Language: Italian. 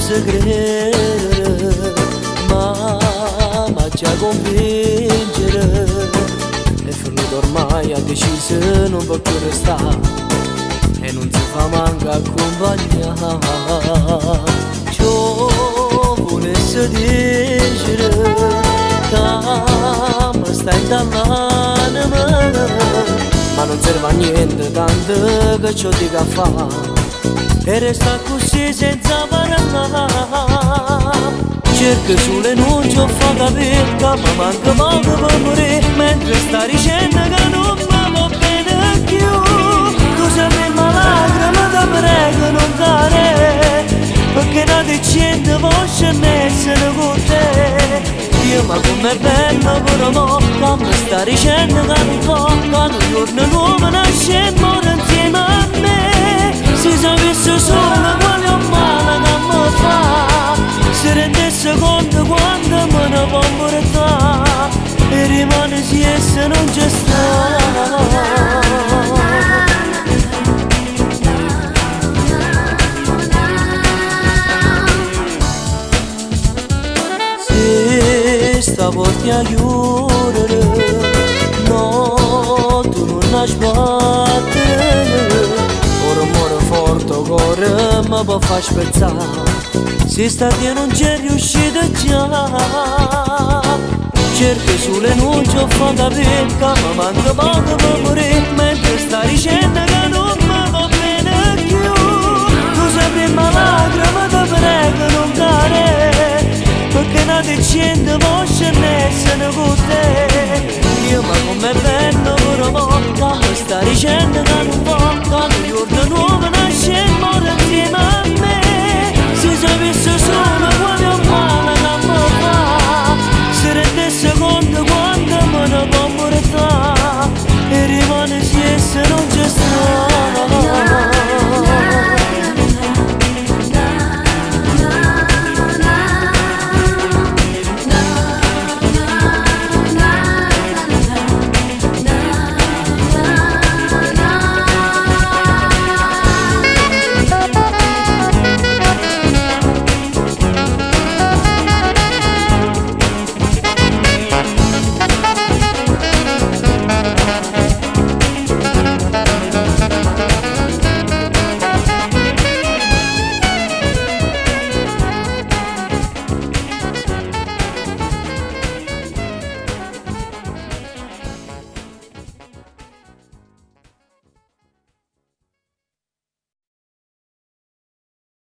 se credere, ma già convincere. È finito ormai, ha deciso non può più restare e non si fa manca accompagnare. Ciò volesse dire che mi stai dall'anima, ma non serve a niente tanto che ciò dica fa e resta così senza parlare. Cerco sulle nuci o fa capire che mi manca poco per morire, mentre sta dicendo che non mi va bene più. Tu sei la lacrima, ti prego non dare, perché non ti sento voce essere con te. Dio, ma com'è bello pure mo, che mi sta dicendo che non può, che un giorno nuovo nasce e muore insieme a me. Se sapesse solo quale male che mi fa, si rendesse conto quando me ne può portare e rimane se essa non c'è sta. Se sta porti a chiudere, no, tu non la sbattere. Ora forte cuore mi può far spezzare, se stati non c'è riuscito già. Cerco sulle nuci o fa capire che mi manca poco per morire, mentre sta dicendo che non